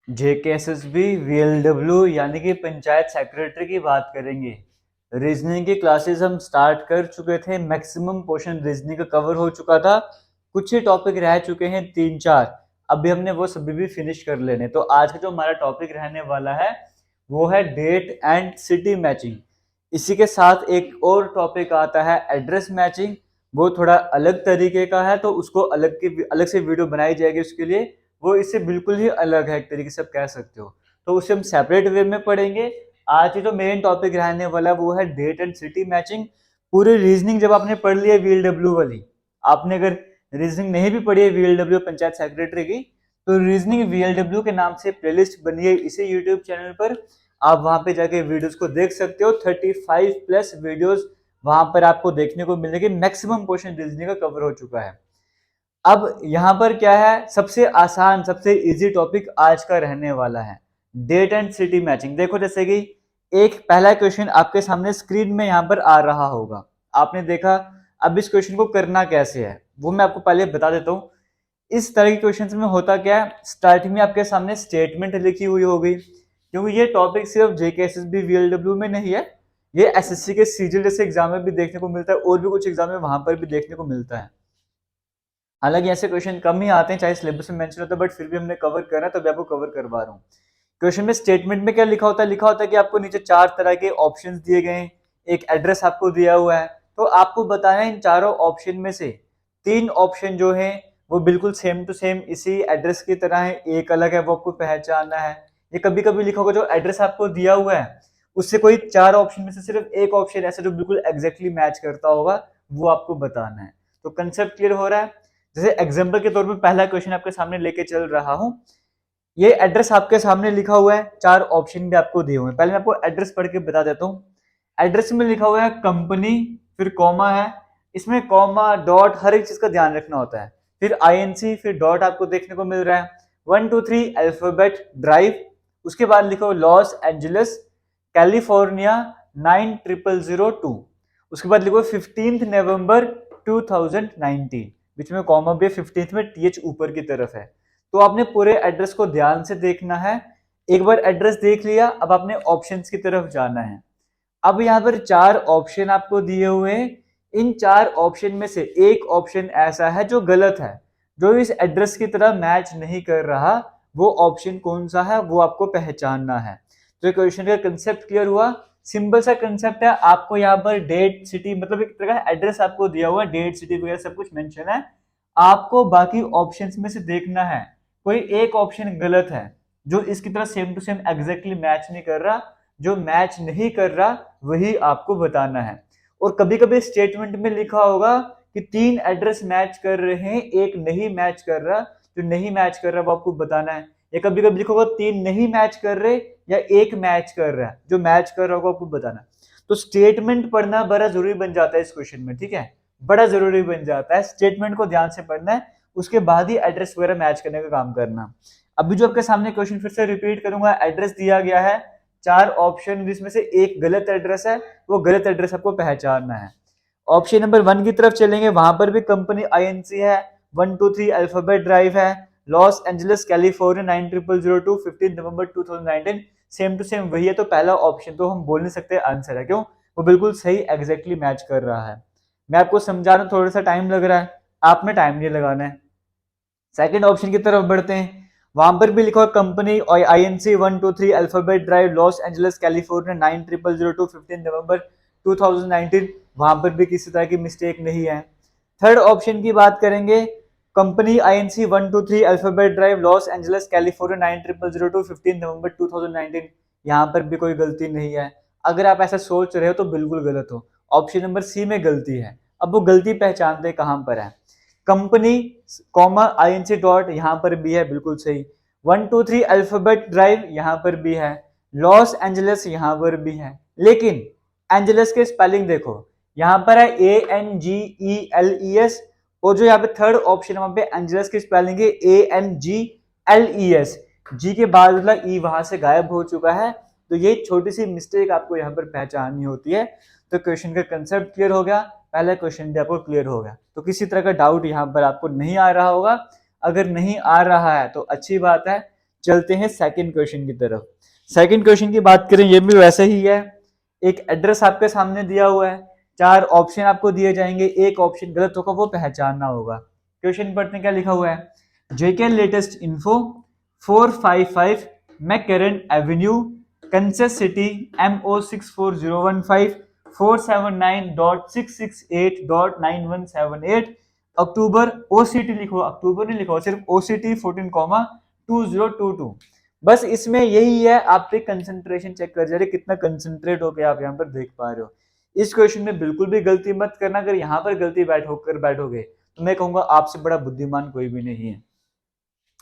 JKSSB VLW यानी कि panchayat secretary की बात करेंगे। रीजनिंग की क्लासेस हम स्टार्ट कर चुके थे, मैक्सिमम पोर्शन रीजनिंग का कवर हो चुका था, कुछ ही टॉपिक रह चुके हैं 3-4। अभी हमने वो सभी भी फिनिश कर लेने। तो आज का जो हमारा टॉपिक रहने वाला है वो है डेट एंड सिटी मैचिंग। इसी के साथ एक और टॉपिक आता है एड्रेस मैचिंग। वो थोड़ा अलग तरीके का है, तो उसको अलग से वीडियो बनाई जाएगी उसके लिए। वो इससे बिल्कुल ही अलग है, एक तरीके से आप कह सकते हो। तो उसे हम सेपरेट वे में पढ़ेंगे। आज की जो मेन टॉपिक रहने वाला वो है डेट एंड सिटी मैचिंग। पूरी रीजनिंग जब आपने पढ़ ली है वीएलडब्ल्यू वाली, आपने अगर रीजनिंग नहीं भी पढ़ी है वीएलडब्ल्यू पंचायत सेक्रेटरी की, तो रीजनिंग वीएलडब्ल्यू के नाम से प्लेलिस्ट बनी है इसी यूट्यूब चैनल पर। आप वहां पे जाके वीडियोस को देख सकते हो। 35+ वीडियोस वहां पर आपको देखने को मिलेगी। मैक्सिमम पोर्शन रीजनिंग का कवर हो चुका है। अब यहाँ पर क्या है, सबसे आसान सबसे इजी टॉपिक आज का रहने वाला है डेट एंड सिटी मैचिंग। देखो जैसे कि एक पहला क्वेश्चन आपके सामने स्क्रीन में यहाँ पर आ रहा होगा, आपने देखा। अब इस क्वेश्चन को करना कैसे है वो मैं आपको पहले बता देता हूँ। इस तरह के क्वेश्चंस में होता क्या है, स्टार्टिंग में आपके सामने स्टेटमेंट लिखी हुई होगी, क्योंकि ये टॉपिक सिर्फ जेकेएसएसबी वीएलडब्ल्यू में नहीं है, ये एसएससी के सीजीएल जैसे एग्जाम में भी देखने को मिलता है, और भी कुछ एग्जाम में वहां पर भी देखने को मिलता है। हालांकि ऐसे क्वेश्चन कम ही आते हैं, चाहे सिलेबस में मेंशन होता है, बट फिर भी हमने कवर करा तभी आपको कवर करवा रहा हूँ। क्वेश्चन में स्टेटमेंट में क्या लिखा होता है, लिखा होता है कि आपको नीचे 4 तरह के ऑप्शंस दिए गए हैं, एक एड्रेस आपको दिया हुआ है। तो आपको बताना है इन चारों ऑप्शन में से 3 ऑप्शन जो है वो बिल्कुल सेम टू सेम इसी एड्रेस की तरह है, एक अलग है, वो आपको पहचानना है। ये कभी कभी लिखा होगा जो एड्रेस आपको दिया हुआ है उससे कोई 4 ऑप्शन में से सिर्फ एक ऑप्शन ऐसा जो बिल्कुल एग्जैक्टली मैच करता होगा, वो आपको बताना है। तो कंसेप्ट क्लियर हो रहा है। जैसे एग्जांपल के तौर पे पहला क्वेश्चन आपके सामने लेके चल रहा हूं। ये एड्रेस आपके सामने लिखा हुआ है, 4 ऑप्शन भी आपको दिए हुए हैं। पहले मैं आपको एड्रेस पढ़ के बता देता हूं। एड्रेस में लिखा हुआ है कंपनी, फिर कॉमा है, इसमें कॉमा डॉट हर एक चीज का ध्यान रखना होता है, फिर आईएनसी, फिर डॉट आपको देखने को मिल रहा है। 1 2 3 अल्फाबेट ड्राइव, उसके बाद लिखो लॉस एंजलिस कैलिफोर्निया 90002, उसके बाद लिखो 15 नवंबर 2019, बीच में कॉमा भी 15 में टीएच ऊपर की तरफ है। तो आपने पूरे एड्रेस को ध्यान से देखना है। एक बार एड्रेस देख लिया, अब आपने ऑप्शंस की तरफ जाना है। अब यहाँ पर 4 ऑप्शन आपको दिए हुए हैं। इन 4 ऑप्शन में से एक ऑप्शन ऐसा है जो गलत है, जो इस एड्रेस की तरह मैच नहीं कर रहा। वो ऑप्शन कौन सा है वो आपको पहचानना है। तो क्वेश्चन का कंसेप्ट क्लियर हुआ। सिंपल सा कंसेप्ट है। आपको यहाँ पर डेट सिटी मतलब एक तरह का एड्रेस आपको दिया हुआ है, डेट सिटी वगैरह सब कुछ मेंशन है। आपको बाकी ऑप्शंस में से देखना है कोई एक ऑप्शन गलत है जो इसकी तरह same to same exactly match नहीं कर रहा। जो मैच नहीं कर रहा वही आपको बताना है। और कभी कभी स्टेटमेंट में लिखा होगा कि 3 एड्रेस मैच कर रहे हैं, एक नहीं मैच कर रहा। जो नहीं मैच कर रहा वो आपको बताना है। या कभी कभी लिखा होगा 3 नहीं मैच कर रहे या एक मैच कर रहा है, जो मैच कर रहा होगा आपको बताना। तो स्टेटमेंट पढ़ना बड़ा जरूरी बन जाता है इस क्वेश्चन में, ठीक है, बड़ा जरूरी बन जाता है। स्टेटमेंट को ध्यान से पढ़ना है, उसके बाद ही एड्रेस वगैरह मैच करने का काम करना। अभी जो आपके सामने क्वेश्चन फिर से रिपीट करूंगा, एड्रेस दिया गया है, 4 ऑप्शन जिसमें से एक गलत एड्रेस है, वो गलत एड्रेस आपको पहचानना है। ऑप्शन नंबर 1 की तरफ चलेंगे, वहां पर भी कंपनी आईएनसी है, 1 2 3 अल्फाबेट ड्राइव है, लॉस एंजलिस कैलिफोर्निया 90002 15 नवंबर 2019, सेम टू सेम वही है। तो पहला ऑप्शन तो हम बोल नहीं सकते आंसर है, क्यों, वो बिल्कुल सही एग्जैक्टली मैच कर रहा है। मैं आपको समझा रहा हूं, थोड़ा सा टाइम लग रहा है, आप में टाइम नहीं लगाना है। सेकंड ऑप्शन की तरफ बढ़ते हैं, वहां पर भी लिखा है कंपनी और INC 1 2 3 alphabet drive loss Angeles California 90002 15 नवंबर 2019, वहां पर भी किसी तरह की मिस्टेक नहीं है। थर्ड ऑप्शन की बात करेंगे, company INC 1 2 3 alphabet drive loss Angeles California 90002 15 नवंबर 2019, यहाँ पर भी कोई गलती नहीं है। अगर आप ऐसा सोच रहे हो तो बिल्कुल गलत हो, ऑप्शन नंबर सी में गलती है। अब वो गलती पहचानते कहां पर है, कंपनी कॉमा आईएनसी डॉट यहाँ पर भी है, बिल्कुल सही। 1 2 3 अल्फाबेट ड्राइव यहाँ पर भी है, लॉस एंजलिस यहाँ पर भी है, लेकिन एंजलिस के स्पेलिंग देखो, यहाँ पर है ANGELES, और जो यहाँ पे थर्ड ऑप्शन है वहां पे एंजलिस की स्पेलिंग है ANGLES, जी के बाद मतलब ई वहां से गायब हो चुका है। तो ये छोटी सी मिस्टेक आपको यहाँ पर पहचाननी होती है। तो क्वेश्चन का कंसेप्ट क्लियर हो गया, पहला क्वेश्चन भी आपको क्लियर हो गया। तो किसी तरह का डाउट यहाँ पर आपको नहीं आ रहा होगा। अगर नहीं आ रहा है तो अच्छी बात है, चलते हैं सेकंड क्वेश्चन की तरफ। सेकंड क्वेश्चन की बात करें, ये भी वैसे ही है। एक एड्रेस आपके सामने दिया हुआ है, 4 ऑप्शन आपको दिए जाएंगे, एक ऑप्शन गलत होगा, वो पहचानना होगा। क्वेश्चन पढ़ते हैं, क्या लिखा हुआ है। JK latest info 455 McCarran avenue, Kansas city MO 64015 479.668.9178 October. OCT लिखो, अक्टूबर नहीं लिखो, सिर्फ OCT 14,2022। बस इसमें यही है, आप पे कंसंट्रेशन चेक कर जा रहे कितना कंसंट्रेट होकर आप यहाँ पर देख पा रहे हो। इस क्वेश्चन में बिल्कुल भी गलती मत करना। अगर यहाँ पर गलती बैठोगे तो मैं कहूंगा आपसे बड़ा बुद्धिमान कोई भी नहीं है।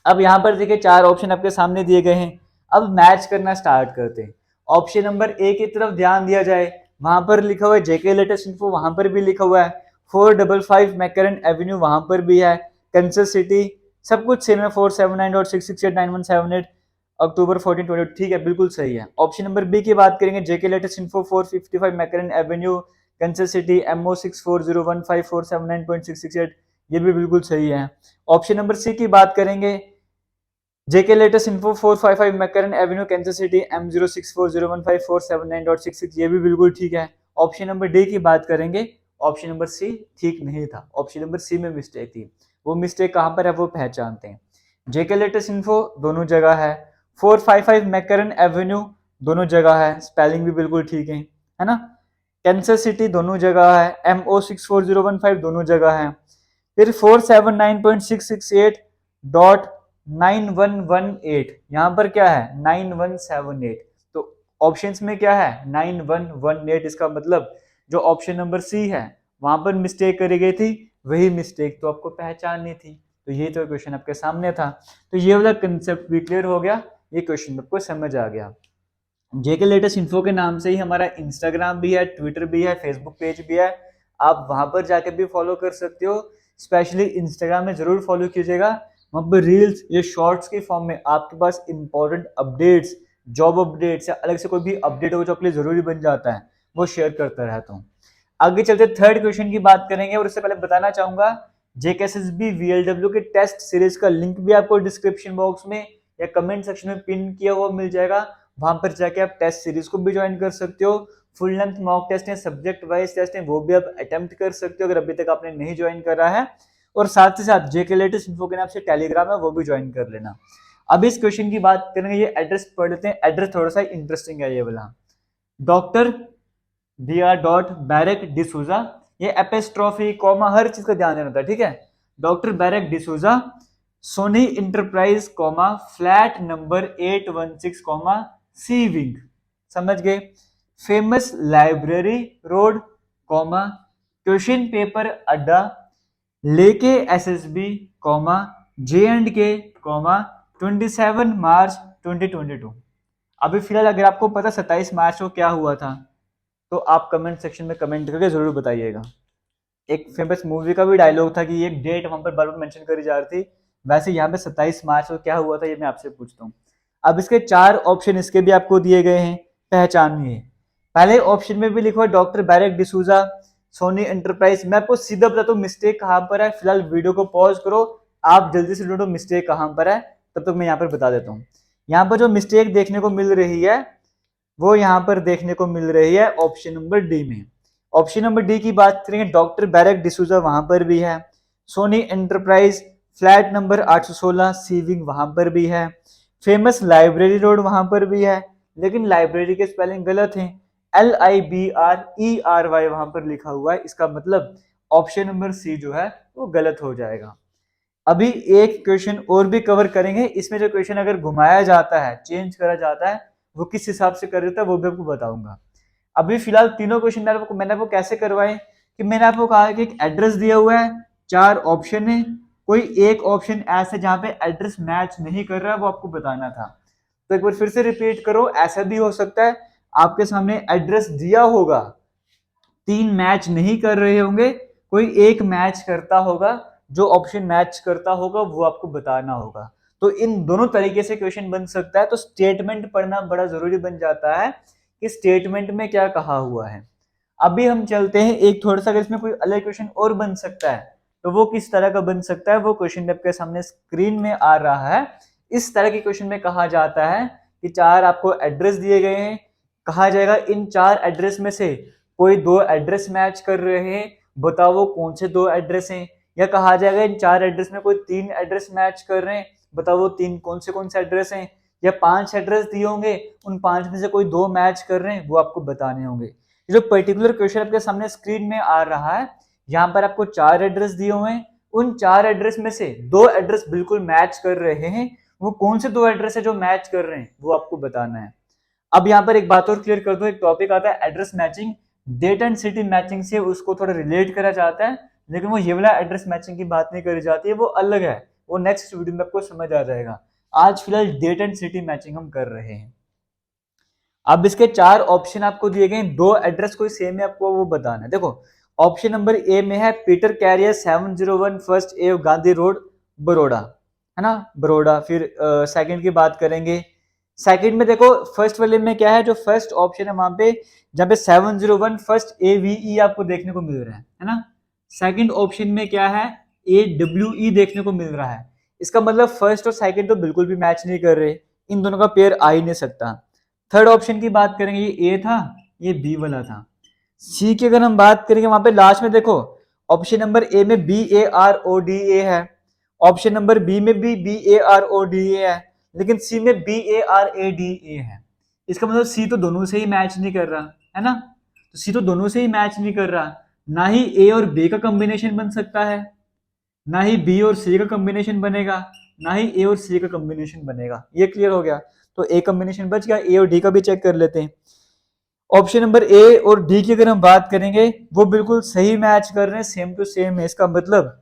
अब यहाँ पर देखिए 4 ऑप्शन आपके सामने दिए गए हैं। अब मैच करना स्टार्ट करते हैं। ऑप्शन नंबर ए की तरफ ध्यान दिया जाए, वहां पर लिखा हुआ है जेके लेटेस्ट इन्फो, वहां पर भी लिखा हुआ है 455 मैककेरन एवेन्यू, वहां पर भी है कंसस सिटी, सब कुछ सेम है 479.6689178 अक्टूबर 1422। ठीक है, बिल्कुल सही है। ऑप्शन नंबर बी की बात करेंगे, JK latest info 455 McCarran avenue, Kansas city MO 64015 479.668, ये भी बिल्कुल सही है। ऑप्शन नंबर सी की बात करेंगे, JK latest info 455 McCarran avenue, Kansas city M064015 479.66, ये भी बिल्कुल ठीक है। ऑप्शन नंबर डी की बात करेंगे, ऑप्शन नंबर सी ठीक नहीं था, ऑप्शन नंबर सी में मिस्टेक थी। वो मिस्टेक कहां पर है वो पहचानते हैं। जेके लेटेस्ट इन्फो दोनों जगह है, 455 मैककेरन एवेन्यू दोनों जगह है, स्पेलिंग भी बिल्कुल ठीक है ना। कैंसस सिटी दोनों जगह है, MO 64015 दोनों जगह है। फिर 479.668.9118, यहां पर क्या है 9178, तो ऑप्शंस में क्या है 9118। इसका मतलब जो ऑप्शन नंबर सी है वहां पर मिस्टेक करी गई थी, वही मिस्टेक तो आपको पहचाननी थी। तो ये तो क्वेश्चन आपके सामने था। तो ये वाला कंसेप्ट भी क्लियर हो गया, ये क्वेश्चन आपको समझ आ गया। जेके लेटेस्ट इन्फो के नाम से ही हमारा इंस्टाग्राम भी है, ट्विटर भी है, फेसबुक पेज भी है, आप वहां पर जाके भी फॉलो कर सकते हो। स्पेशली इंस्टाग्राम में जरूर फॉलो कीजिएगा, वहां पर रील्स या शॉर्ट्स के फॉर्म में आपके पास इंपॉर्टेंट अपडेट्स, जॉब अपडेट्स या अलग से कोई भी अपडेट हो जो आपके लिए जरूरी बन जाता है, वो शेयर करता रहता हूँ। आगे चलते थर्ड क्वेश्चन की बात करेंगे, और उससे पहले बताना चाहूंगा JKSSB VLW के टेस्ट सीरीज का लिंक भी आपको डिस्क्रिप्शन बॉक्स में या कमेंट सेक्शन में पिन किया हुआ मिल जाएगा। वहां पर जाके आप टेस्ट सीरीज को भी ज्वाइन कर सकते हो। फुल लेंथ मॉक टेस्ट है, सब्जेक्ट वाइज टेस्ट है, वो भी आप अटेम्प्ट कर सकते हो अगर अभी तक आपने नहीं ज्वाइन करा है। और साथ ही साथ जेके लेटेस्ट इन्फो के नाम से टेलीग्राम है, वो भी ज्वाइन कर लेना। अब इस क्वेश्चन की बात करेंगे, ये एड्रेस पढ़ लेते हैं। एड्रेस थोड़ा सा इंटरेस्टिंग है ये वाला, डॉक्टर BR. डिसूजा, ये एपिस्ट्रोफी कॉमा हर चीज का ध्यान देना था, ठीक है। Doctor Barack D'Souza, Sony enterprise comma flat number 816 comma C wing, समझ गए। Famous library road comma question paper Adda, लेके SSB कॉमा J&K कॉमा 27 मार्च 2022। अभी फिलहाल अगर आपको पता 27 मार्च को क्या हुआ था तो आप कमेंट सेक्शन में कमेंट करके जरूर बताइएगा। एक फेमस मूवी का भी डायलॉग था कि एक डेट वहां पर बार बार मेंशन करी जा रही थी, वैसे यहाँ पे 27 मार्च को क्या हुआ था ये मैं आपसे पूछता हूँ। अब इसके 4 ऑप्शन इसके भी आपको दिए गए हैं, पहचानिए। पहले ऑप्शन में भी लिखा doctor Barack D'Souza, Sony enterprise. मैं आपको सीधा बताता हूँ मिस्टेक कहाँ पर है। फिलहाल वीडियो को पॉज करो, आप जल्दी से ढूंढो मिस्टेक कहाँ पर है, तब तक मैं यहाँ पर बता देता हूँ। यहाँ पर जो मिस्टेक देखने को मिल रही है वो यहाँ पर देखने को मिल रही है ऑप्शन नंबर डी में। ऑप्शन नंबर डी की बात करेंगे, डॉक्टर बैरक डिसूजा वहां पर भी है, सोनी एंटरप्राइज फ्लैट नंबर 816 सी विंग वहां पर भी है, फेमस लाइब्रेरी रोड वहां पर भी है, लेकिन लाइब्रेरी के स्पेलिंग गलत है, LIBRERY वहां पर लिखा हुआ है। इसका मतलब ऑप्शन नंबर सी जो है वो गलत हो जाएगा। अभी एक क्वेश्चन और भी कवर करेंगे, इसमें जो क्वेश्चन अगर घुमाया जाता है, चेंज करा जाता है, वो किस हिसाब से कर देता है वो भी आपको बताऊंगा। अभी फिलहाल तीनों क्वेश्चन मैंने आपको कैसे करवाए कि मैंने आपको कहा कि एक एड्रेस दिया हुआ है, 4 ऑप्शन है, कोई एक ऑप्शन ऐसे जहां पे एड्रेस मैच नहीं कर रहा है वो आपको बताना था। तो एक बार फिर से रिपीट करो, ऐसा भी हो सकता है आपके सामने एड्रेस दिया होगा, 3 मैच नहीं कर रहे होंगे, कोई एक मैच करता होगा, जो ऑप्शन मैच करता होगा वो आपको बताना होगा। तो इन दोनों तरीके से क्वेश्चन बन सकता है। तो स्टेटमेंट पढ़ना बड़ा जरूरी बन जाता है कि स्टेटमेंट में क्या कहा हुआ है। अभी हम चलते हैं एक थोड़ा सा, अगर इसमें कोई अलग क्वेश्चन और बन सकता है तो वो किस तरह का बन सकता है, वो क्वेश्चन आपके सामने स्क्रीन में आ रहा है, इस तरह के क्वेश्चन में कहा जाता है कि 4 आपको एड्रेस दिए गए हैं, कहा जाएगा इन 4 एड्रेस में से कोई 2 एड्रेस मैच कर रहे हैं, बताओ वो कौन से 2 एड्रेस हैं। या कहा जाएगा इन 4 एड्रेस में कोई 3 एड्रेस मैच कर रहे हैं, बताओ वो 3 कौन से एड्रेस हैं। या 5 एड्रेस दिए होंगे, उन 5 में से कोई 2 मैच कर रहे हैं, वो आपको बताने होंगे। जो पर्टिकुलर क्वेश्चन आपके सामने स्क्रीन में आ रहा है, यहाँ पर आपको 4 एड्रेस दिए हुए हैं, उन 4 एड्रेस में से 2 एड्रेस बिल्कुल मैच कर रहे हैं, वो कौन से 2 एड्रेस है जो मैच कर रहे हैं, वो आपको बताना है। अब यहाँ पर एक बात और क्लियर कर दो, एक टॉपिक आता है address matching, date and city matching से उसको थोड़ा रिलेट करा जाता है, लेकिन वो ये वाला एड्रेस मैचिंग की बात नहीं करी जाती है, वो अलग है, वो नेक्स्ट वीडियो में आपको समझ आ जाएगा। आज फिलहाल डेट एंड सिटी मैचिंग हम कर रहे हैं। अब इसके 4 ऑप्शन आपको दिए गए, 2 एड्रेस कोई सेम है, आपको वो बताना है। देखो ऑप्शन नंबर ए में है Peter career 701 first A Gandhi road Baroda, है ना, बड़ौदा। फिर सेकंड की बात करेंगे, सेकंड में देखो फर्स्ट वाले में क्या है, जो फर्स्ट ऑप्शन है वहां पे जहां पे 701 फर्स्ट AVE आपको देखने को मिल रहा है ना। सेकंड ऑप्शन में क्या है, AWE देखने को मिल रहा है। इसका मतलब फर्स्ट और सेकंड तो बिल्कुल भी मैच नहीं कर रहे, इन दोनों का पेयर आ ही नहीं सकता। थर्ड ऑप्शन की बात करेंगे, ये ए था, ये बी वाला था। सी की अगर हम बात करेंगे, वहां पे लास्ट में देखो ऑप्शन नंबर ए में BARODA है, ऑप्शन नंबर बी में भी BARODA है, लेकिन सी में BARADA है। इसका मतलब सी तो दोनों से ही मैच नहीं कर रहा है ना, तो सी तो दोनों से ही मैच नहीं कर रहा, ना ही ए और बी का कॉम्बिनेशन बन सकता है, ना ही बी और सी का कॉम्बिनेशन बनेगा, ना ही ए और सी का कॉम्बिनेशन बनेगा। ये क्लियर हो गया, तो ए कॉम्बिनेशन बच गया, ए और डी का भी चेक कर लेते हैं। ऑप्शन नंबर ए और डी की अगर हम बात करेंगे, वो बिल्कुल सही मैच कर रहे हैं, सेम टू सेम है। इसका मतलब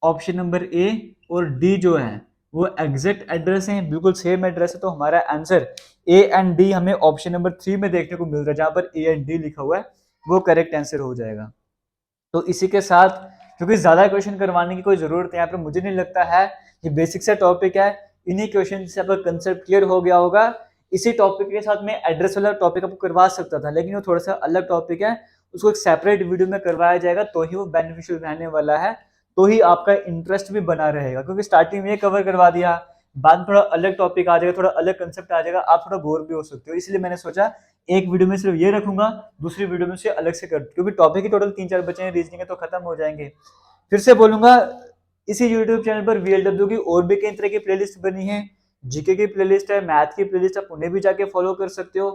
ऑप्शन नंबर ए और डी जो है वो एग्जैक्ट एड्रेस है, बिल्कुल सेम एड्रेस है, तो हमारा आंसर ए एंड डी हमें ऑप्शन नंबर 3 में देखने को मिल रहा है, जहां पर ए एंड डी लिखा हुआ है, वो करेक्ट आंसर हो जाएगा। तो इसी के साथ, क्योंकि ज्यादा क्वेश्चन करवाने की कोई जरूरत यहाँ पर मुझे नहीं लगता है, ये बेसिक सा टॉपिक है, इन्हीं क्वेश्चन से आपका कंसेप्ट क्लियर हो गया होगा। इसी टॉपिक के साथ में एड्रेस वाला टॉपिक आपको करवा सकता था, लेकिन वो थोड़ा सा अलग टॉपिक है, उसको एक सेपरेट वीडियो में करवाया जाएगा, तो ही वो बेनिफिशियल रहने वाला है, तो ही आपका इंटरेस्ट भी बना रहेगा। क्योंकि स्टार्टिंग में कवर करवा दिया, बाद में थोड़ा अलग टॉपिक आ जाएगा, थोड़ा अलग कंसेप्ट आ जाएगा, आप थोड़ा बोर भी हो सकते हो। इसलिए मैंने सोचा एक वीडियो में सिर्फ ये रखूंगा, दूसरी वीडियो में से अलग से कर, क्योंकि टॉपिक ही टोटल 3-4 बचे हैं, रीजनिंग है तो खत्म हो जाएंगे। फिर से बोलूंगा, इसी यूट्यूब चैनल पर VLW की और भी कई तरह की प्लेलिस्ट बनी है, जीके की प्लेलिस्ट है, मैथ की प्लेलिस्ट, आप उन्हें भी जाके फॉलो कर सकते हो।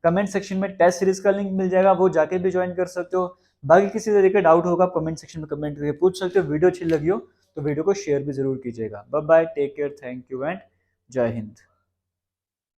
कमेंट सेक्शन में टेस्ट सीरीज का लिंक मिल जाएगा, वो जाके भी ज्वाइन कर सकते हो। बाकी किसी तरह का डाउट होगा कमेंट सेक्शन में कमेंट करके पूछ सकते हो। वीडियो अच्छी लगी हो तो वीडियो को शेयर भी जरूर कीजिएगा। Bye bye, take care, thank you and जय हिंद।